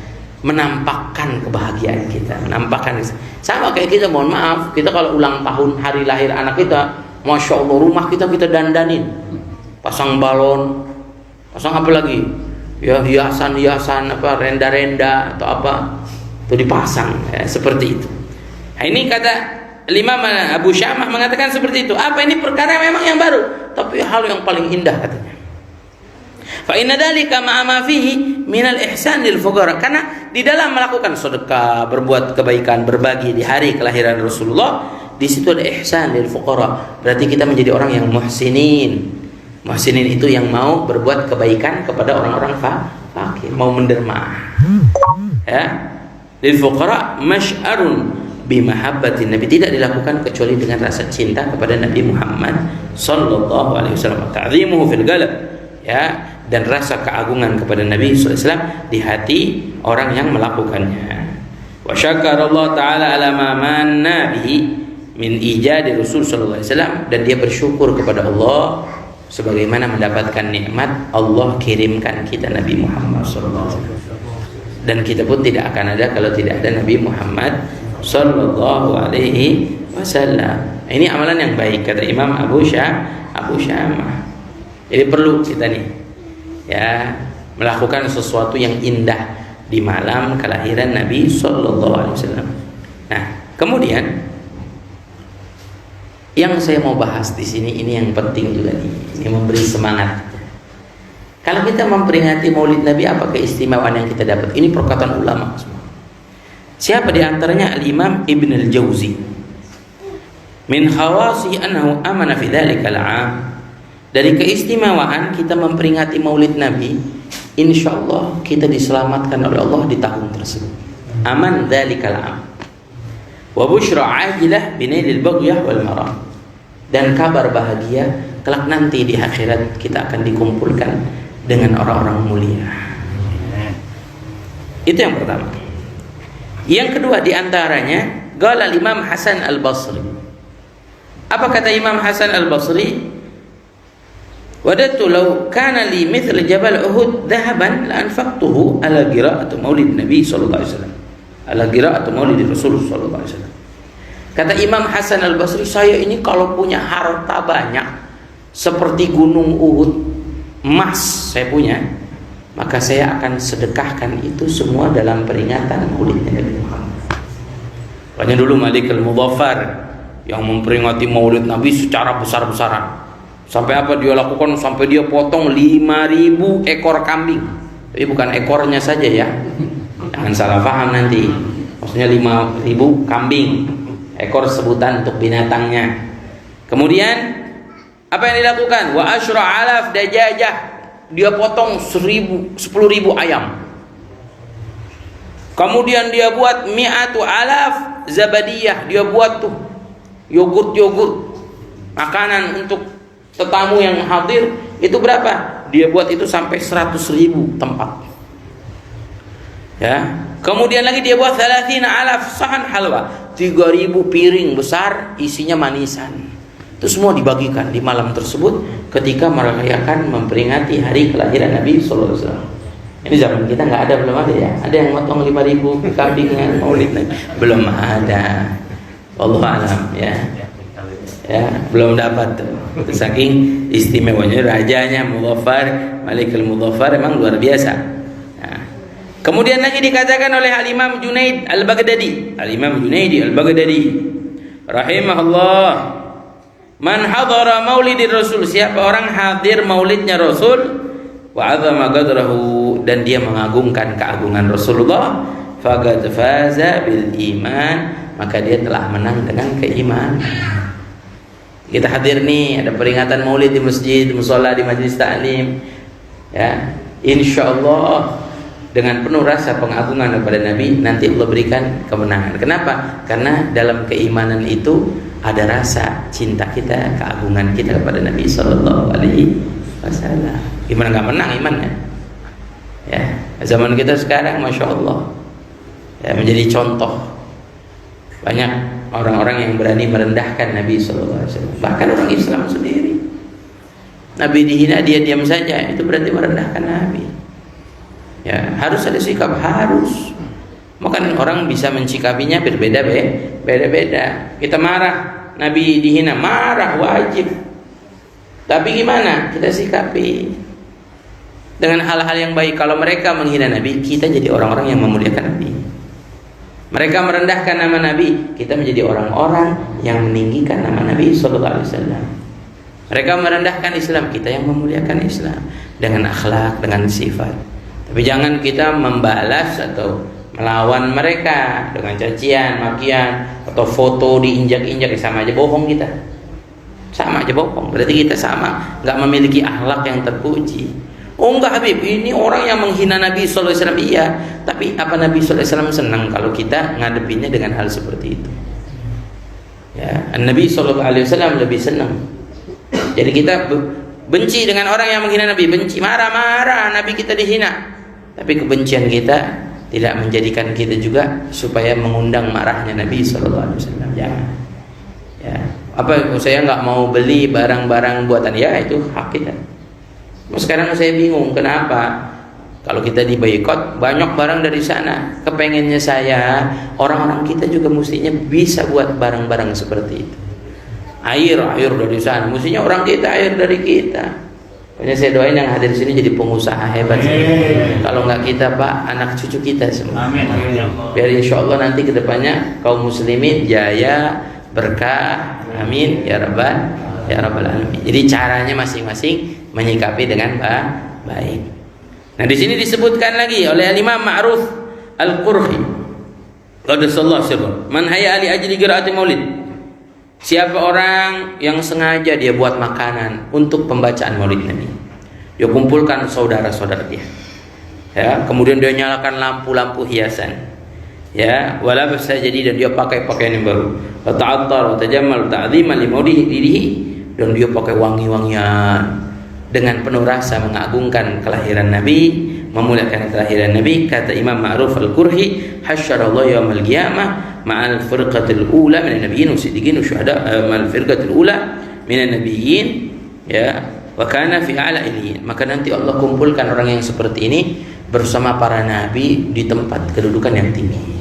menampakkan kebahagiaan kita, menampakkan. Sama kayak kita, mohon maaf, kita kalau ulang tahun hari lahir anak kita, masya Allah, rumah kita dandanin, pasang balon, pasang apa lagi? Ya hiasan apa, renda-renda atau apa, itu dipasang, ya, seperti itu. Nah, ini kata Imam Abu Syamah mengatakan seperti itu. Apa ini perkara memang yang baru, tapi hal yang paling indah katanya. Fa inna dzalika ma'a ma fihi minal ihsan lil fuqara. Karena di dalam melakukan sedekah, berbuat kebaikan, berbagi di hari kelahiran Rasulullah, di situ ada ihsan lil fuqara. Berarti kita menjadi orang yang muhsinin. Muhsinin itu yang mau berbuat kebaikan kepada orang-orang fakir, mau menderma. Ya. Lil fuqara masy'arun bimahabbatin Nabi, tidak dilakukan kecuali dengan rasa cinta kepada Nabi Muhammad sallallahu alaihi wasallam, ta'zimuhu fil qalb, ya, dan rasa keagungan kepada Nabi sallallahu alaihi wasallam di hati orang yang melakukannya. Wa syakara Allah taala ala ma manna bihi min ijadi Rasul sallallahu alaihi wasallam, dan dia bersyukur kepada Allah sebagaimana mendapatkan nikmat Allah kirimkan kita Nabi Muhammad sallallahu alaihi wasallam. Dan kita pun tidak akan ada kalau tidak ada Nabi Muhammad sallallahu alaihi wasallam. Ini amalan yang baik kata Imam Abu Syamah. Jadi perlu kita nih, ya, melakukan sesuatu yang indah di malam kelahiran Nabi sallallahu alaihi wasallam. Nah, kemudian yang saya mau bahas di sini, ini yang penting juga nih, ini memberi semangat. Kalau kita memperingati Maulid Nabi, apa keistimewaan yang kita dapat? Ini perkataan ulama semua. Siapa di antaranya? Al-Imam Ibn Al-Jauzi. Min khawasi annahu amana fi dzalika al-'am. Dari keistimewaan kita memperingati Maulid Nabi, insyaallah kita diselamatkan oleh Allah di tahun tersebut. Aman dzalika al-'am. Wa busyra 'ajilah binailil baghyah wal maram. Dan kabar bahagia kelak nanti di akhirat kita akan dikumpulkan dengan orang-orang mulia. Itu yang pertama. Yang kedua di antaranya, qala Imam Hasan Al-Basri. Apa kata Imam Hasan Al-Basri? Wadatu law kana li mithl Jabal Uhud dhahaban la anfaqtuhu ala qira'ati Maulid Nabi sallallahu alaihi wasallam. Ala qira'ati Maulid Rasul sallallahu alaihi wasallam. Kata Imam Hasan Al-Basri, saya ini kalau punya harta banyak seperti gunung Uhud, emas saya punya, maka saya akan sedekahkan itu semua dalam peringatan Maulid Nabi Muhammad. Banyak dulu Malik Al-Mudhaffar yang memperingati Maulid Nabi secara besar-besaran. Sampai apa dia lakukan? Sampai dia potong 5.000 ekor kambing. Tapi bukan ekornya saja ya, jangan salah paham nanti. Maksudnya 5.000 kambing. Ekor sebutan untuk binatangnya. Kemudian apa yang dilakukan? Wa asyra alaf dajajah, dia potong 10.000 ayam. Kemudian dia buat mi'atu alaf zabadiyah, dia buat tuh yogurt makanan untuk tetamu yang hadir. Itu berapa? Dia buat itu sampai 100.000 tempat. Ya. Kemudian lagi dia buat 30 alaf sahan halwa, 3.000 piring besar isinya manisan. Itu semua dibagikan di malam tersebut ketika merayakan memperingati hari kelahiran Nabi sallallahu alaihi wasallam. Ini zaman kita nggak ada, belum ada ya. Ada yang motong 5.000 kambing dengan maulid Nabi? Belum ada. Wallahu alam ya. Ya, belum dapat tuh. Saking istimewanya rajanya Mudhaffar, Malikul Mudhaffar memang luar biasa. Nah, kemudian lagi dikatakan oleh Al-Imam Junaid Al-Baghdadi, Al-Imam Junaidi Al-Baghdadi rahimahullah, man hadara maulidir Rasul, siapa orang hadir maulidnya Rasul, wa 'azama qadrahu, dan dia mengagungkan keagungan Rasulullah, faqad faza bil iman, maka dia telah menang dengan keimanan. Kita hadir nih, ada peringatan maulid di masjid, di mushola, di majlis taklim, ya, insyaallah dengan penuh rasa pengagungan kepada Nabi, nanti Allah berikan kemenangan. Kenapa? Karena dalam keimanan itu ada rasa cinta kita, keagungan kita kepada Nabi Sallallahu Alaihi Wasallam. Gimana nggak menang imannya? Ya, zaman kita sekarang, masya Allah, ya, menjadi contoh. Banyak orang-orang yang berani merendahkan Nabi Sallallahu Alaihi Wasallam. Bahkan orang Islam sendiri, Nabi dihina, dia diam saja, itu berarti merendahkan Nabi. Ya, harus ada sikap, harus. Maka orang bisa mencikapinya berbeda-beda. Kita marah, Nabi dihina, marah wajib. Tapi gimana kita sikapi? Dengan hal-hal yang baik. Kalau mereka menghina Nabi, kita jadi orang-orang yang memuliakan Nabi. Mereka merendahkan nama Nabi, kita menjadi orang-orang yang meninggikan nama Nabi Sallallahu Alaihi Wasallam. Mereka merendahkan Islam, kita yang memuliakan Islam dengan akhlak, dengan sifat. Tapi jangan kita membalas atau melawan mereka dengan cacian, makian, atau foto diinjak-injak. Sama aja bohong kita. Sama aja bohong. Berarti kita sama, nggak memiliki akhlak yang terpuji. Oh enggak Habib, ini orang yang menghina Nabi Sallallahu Alaihi Wasallam. Iya, tapi apa Nabi Sallallahu Alaihi Wasallam senang kalau kita ngadepinnya dengan hal seperti itu? Ya, Nabi Sallallahu Alaihi Wasallam lebih senang. Jadi kita benci dengan orang yang menghina Nabi, benci, marah-marah, Nabi kita dihina. Tapi kebencian kita tidak menjadikan kita juga supaya mengundang marahnya Nabi Sallallahu Alaihi Wasallam. Jangan. Ya, apa saya nggak mau beli barang-barang buatan? Ya itu hak kita. Sekarang saya bingung kenapa kalau kita diboikot banyak barang dari sana. Kepengennya saya orang-orang kita juga mestinya bisa buat barang-barang seperti itu. Air dari sana, mestinya orang kita air dari kita. Pokoknya saya doain yang hadir di sini jadi pengusaha hebat. Kalau nggak kita Pak, anak cucu kita semua. Amin. Biar insya Allah nanti kedepannya kaum muslimin jaya, berkah. Amin ya rabbal alamin. Jadi caranya masing-masing menyikapi dengan baik. Nah, di sini disebutkan lagi oleh Imam Ma'ruf Al-Qurhi, qaddasallahu sirrahu, man hayya li ajli qiraati maulid. Siapa orang yang sengaja dia buat makanan untuk pembacaan maulid Nabi. Dia kumpulkan saudara-saudara dia. Ya, kemudian dia nyalakan lampu-lampu hiasan. Ya, wala basa jadi, dan dia pakai pakaian yang baru. Wa ta'attar wa tajammal ta'dhiman li maulidihi, dan dia pakai wangi-wangian dengan penuh rasa mengagungkan kelahiran Nabi, memuliakan kelahiran Nabi. Kata Imam Ma'ruf Al-Qurhi, hasyarallahu yaumal qiyamah ma'al firqatil ula minan nabiyyin wasiddiqin wasyuhada, ma'al firqatil ula minan nabiyyin, ya, wa kana fi a'la illiyin. Maka nanti Allah kumpulkan orang yang seperti ini bersama para nabi di tempat kedudukan yang tinggi.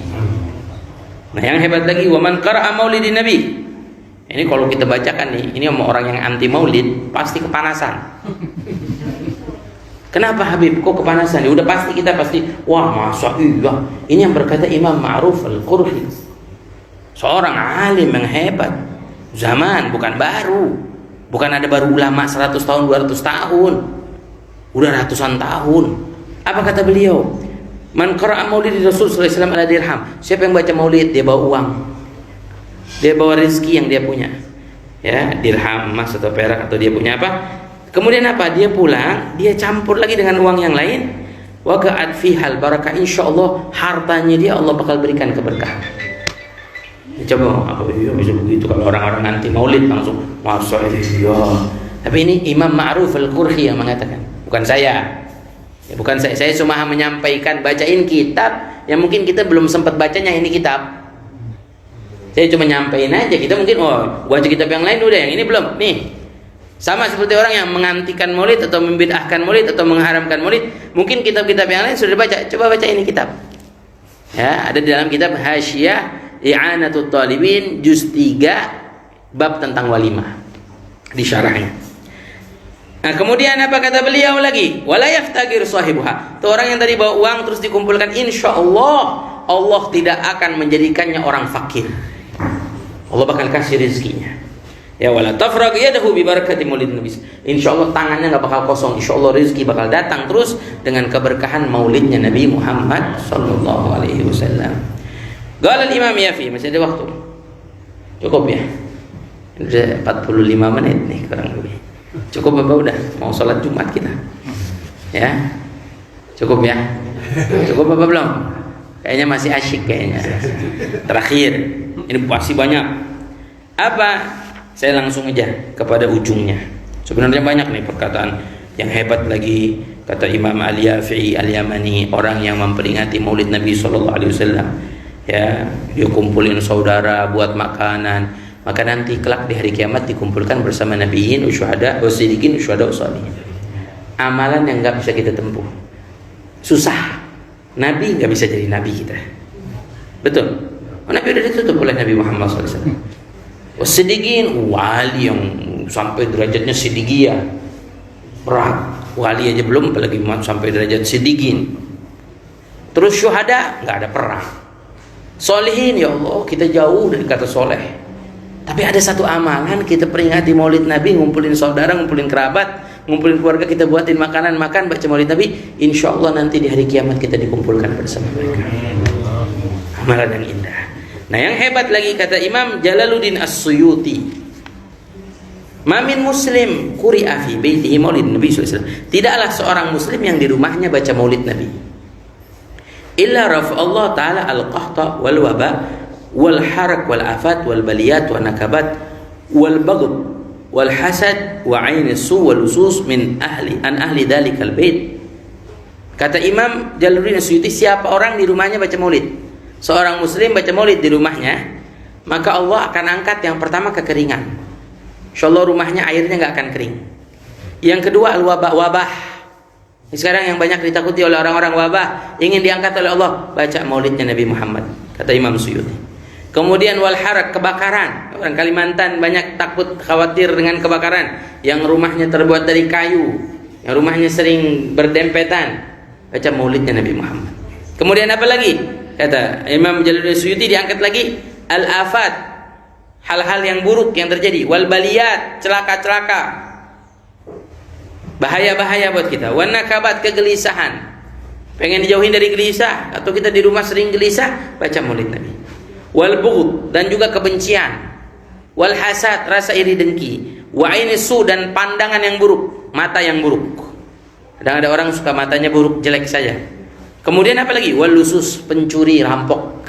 Nah, yang hebat lagi, wa man qara'a maulidin nabi. Ini kalau kita bacakan nih, ini sama orang yang anti maulid pasti kepanasan. Kenapa Habib kok kepanasan? Ya udah pasti kita wah masa iya. Ini yang berkata Imam Ma'ruf Al-Qurhi, seorang alim yang hebat. Zaman bukan baru. Bukan ada baru ulama 100 tahun, 200 tahun. Udah ratusan tahun. Apa kata beliau? Man qara'a maulid Rasul sallallahu alaihi wasallam ala dirham. Siapa yang baca maulid dia bawa uang. Dia bawa rezeki yang dia punya. ya, dirham, emas atau perak, atau dia punya apa. Kemudian apa? Dia pulang, dia campur lagi dengan uang yang lain. Wa ka'at fihal barakah, insyaallah hartanya dia Allah bakal berikan keberkahan. Coba apa ya bisa begitu kalau orang-orang anti maulid langsung masa iya. Tapi ini Imam Ma'ruf Al-Qurhi yang mengatakan, bukan saya. Ya, bukan saya cuma menyampaikan, bacain kitab yang mungkin kita belum sempat bacanya ini kitab. Saya cuma nyampein aja, kita mungkin baca kitab yang lain udah, yang ini belum. Nih. Sama seperti orang yang mengantikan maulid atau membid'ahkan maulid atau mengharamkan maulid, mungkin kitab-kitab yang lain sudah dibaca. Coba baca ini kitab. Ya, ada di dalam kitab Hasyiah I'anatul Talibin juz 3 bab tentang walimah di syarahnya. Nah, kemudian apa kata beliau lagi? Wala yaftagir sahibuha. Itu orang yang tadi bawa uang terus dikumpulkan, insyaallah Allah tidak akan menjadikannya orang fakir. Allah bakal kasih rezekinya. Ya, wala tafraq yadahu bi barakati maulid nabi. Insyaallah tangannya enggak bakal kosong. Insyaallah rezeki bakal datang terus dengan keberkahan maulidnya Nabi Muhammad sallallahu alaihi wasallam. Qala al-Imam Yafi, masih ada waktu. Cukup ya? Sudah 45 menit nih kurang lebih. Cukup apa udah? Mau sholat Jumat kita? Ya? Cukup ya? Cukup apa belum? Kayaknya masih asyik kayaknya. Terakhir, ini pasti banyak. Apa? Saya langsung aja kepada ujungnya. Sebenarnya banyak nih perkataan yang hebat lagi. Kata Imam Al-Yafi'i Al-Yamani, orang yang memperingati Maulid Nabi SAW, ya, dia kumpulin saudara buat makanan. Maka nanti kelak di hari kiamat dikumpulkan bersama nabiyin, usyuhada, wasiddiqin, usyuhada, ushalihin. Amalan yang nggak bisa kita tempuh, susah. Nabi nggak bisa jadi nabi kita, betul? Nabi udah ditutup oleh Nabi Muhammad SAW. Wasiddiqin, wali yang sampai derajatnya siddiqiyah, berat. Wali aja belum, apalagi sampai derajat siddiqin. Terus syuhada, nggak ada perang. Sholihin, ya Allah kita jauh dari kata soleh. Tapi ada satu amalan, kita peringati maulid Nabi, ngumpulin saudara, ngumpulin kerabat, ngumpulin keluarga, kita buatin makanan, makan, baca maulid Nabi. Insya Allah nanti di hari kiamat kita dikumpulkan bersama mereka. Amalan yang indah. Nah, yang hebat lagi kata Imam Jalaluddin As-Suyuti, Mamin muslim quri'a fi baitihi maulid Nabi SAW. Tidaklah seorang muslim yang di rumahnya baca maulid Nabi, illa rafa'allah ta'ala al-qahta wal waba wal harak wal afat wal baliyat wal nakabat wal baghd wal hasad wa ain su wal usus min ahli dalikal bait. Kata Imam Jalaluddin As-Suyuti, siapa orang di rumahnya baca maulid, seorang muslim baca maulid di rumahnya, maka Allah akan angkat yang pertama kekeringan. Insyaallah rumahnya airnya nggak akan kering. Yang kedua wabah. Sekarang yang banyak ditakuti oleh orang-orang wabah, ingin diangkat oleh Allah, baca maulidnya Nabi Muhammad, kata Imam Suyuti. Kemudian wal harak, kebakaran. Orang Kalimantan banyak takut, khawatir dengan kebakaran. Yang rumahnya terbuat dari kayu, yang rumahnya sering berdempetan, baca maulidnya Nabi Muhammad. Kemudian apa lagi? Kata Imam Jalaluddin Suyuti, diangkat lagi al-afat, hal-hal yang buruk yang terjadi, wal baliyat, celaka-celaka, bahaya-bahaya buat kita, wan nakabat, kegelisahan, pengen dijauhin dari gelisah, atau kita di rumah sering gelisah, baca maulid Nabi. Wal bughd, dan juga kebencian, wal hasad, rasa iri dengki, wa ainisu, dan pandangan yang buruk, mata yang buruk. Kadang ada orang suka matanya buruk, jelek saja. Kemudian apa lagi? Wal lusus, pencuri, rampok.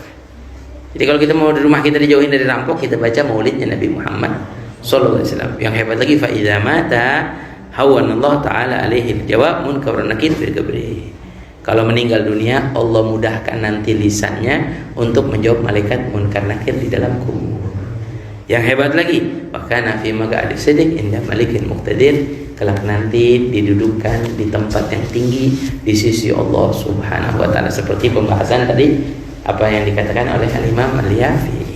Jadi kalau kita mau di rumah kita dijauhin dari rampok, kita baca maulidnya Nabi Muhammad sallallahu alaihi wasallam. Yang hebat lagi, fa idza mata hawanallahu taala alaihi jawab munkar nakir fil qabri. Kalau meninggal dunia, Allah mudahkan nanti lisannya untuk menjawab malaikat munkar nakir di dalam kubur. Yang hebat lagi, bahkan nafi maq'adi sidq inda malikin muqtadir, kelak nanti didudukkan di tempat yang tinggi di sisi Allah Subhanahu wa taala, seperti pembahasan tadi apa yang dikatakan oleh Al-Imam Al-Yafi.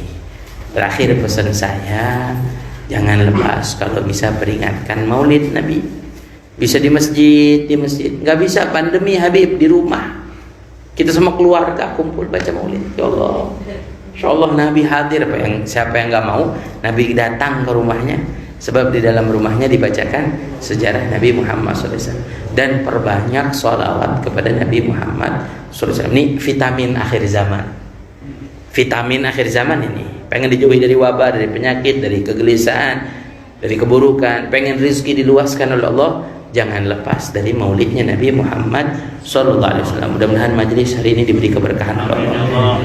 Terakhir pesan saya, jangan lepas kalau bisa peringatkan maulid Nabi. Bisa di masjid, nggak bisa pandemi Habib di rumah. Kita sama keluarga kumpul baca maulid. Ya Allah, insya Allah Nabi hadir. Siapa yang nggak mau Nabi datang ke rumahnya, sebab di dalam rumahnya dibacakan sejarah Nabi Muhammad SAW. Dan perbanyak sholawat kepada Nabi Muhammad SAW. Ini vitamin akhir zaman. Vitamin akhir zaman ini. Pengen dijauhi dari wabah, dari penyakit, dari kegelisahan, dari keburukan, pengen rezeki diluaskan oleh Allah, jangan lepas dari maulidnya Nabi Muhammad sallallahu alaihi wasallam. Mudah-mudahan majelis hari ini diberi keberkahan oleh Allah.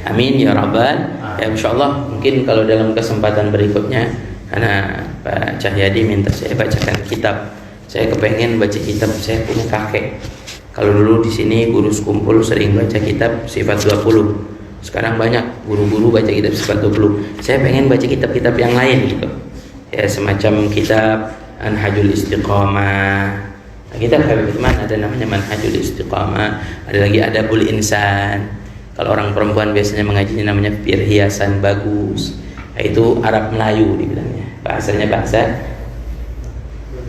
Amin ya rabbal. Ya insyaallah mungkin kalau dalam kesempatan berikutnya, karena Pak Cahyadi minta saya bacakan kitab. Saya kepengen baca kitab, saya punya kakek. Kalau dulu di sini guru sekumpul sering baca kitab sifat 20. Sekarang banyak guru-guru baca kitab sifat 20. Saya pengen baca kitab-kitab yang lain gitu. Ya semacam kitab Manhajul Istiqamah. Nah, kitab Habib Utsman ada namanya Manhajul Istiqamah. Ada lagi Adabul Insan. Kalau orang perempuan biasanya mengajinya namanya Perhiasan Bagus. Nah, itu Arab Melayu dibilangnya. Bahasanya bahasa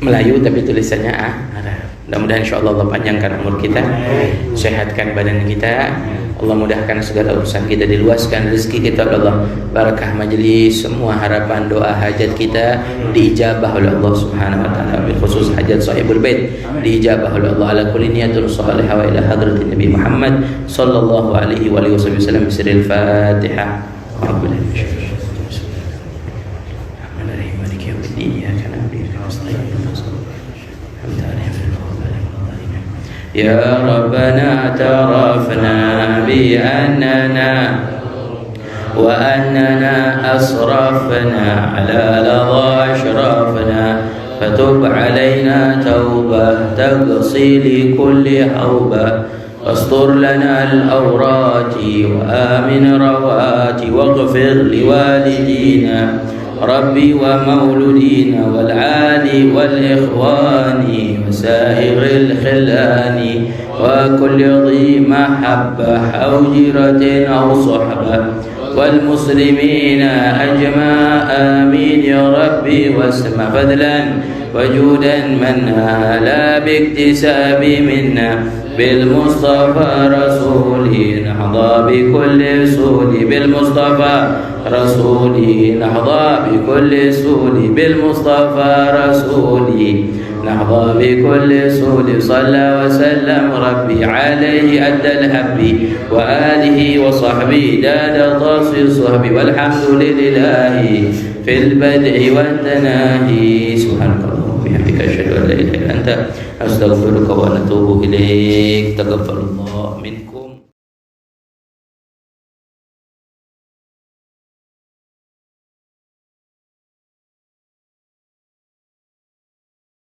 Melayu tapi tulisannya Arab. Mudah-mudahan insyaallah Allah panjangkan umur kita, sehatkan badan kita, Allah mudahkan segala urusan kita, diluaskan rezeki kita oleh Allah, barakah majelis, semua harapan doa hajat kita diijabah oleh Allah Subhanahu wa taala, bil khusus hajat sahibul bait diijabah oleh Allah, ala kulli niyatun salihah wa ila hadratin Nabi Muhammad sallallahu alaihi wa alihi wasallam bisiril Fatihah. Rabbil alamin. يا ربنا اعترفنا بأننا وأننا أسرفنا على لظى أشرافنا فتب علينا توبة تقصي لكل حوبة واستر لنا الأورات وآمن روات واغفر لوالدينا ربي ومولودينا والعالي والإخوان وسائر الخلان وكل ذي محبة أو جيرة أو صحبة والمسلمين أجمع آمين يا ربي واسمع فضلا وجودا منا لا باكتساب منا بالمصطفى رسولي نحظى بكل سول بالمصطفى رسولي نحظى بكل سول بالمصطفى رسولي نحظى بكل سول صلى وسلم ربي عليه أدى الحب وآله وصحبه داد طاس صحبي والحمد لله في البدء والتناهي سبحانك اللهم وبحمدك أشهد أن لا إله إلا أنت أستغفرك وأتوب إليك تقبل الله منكم.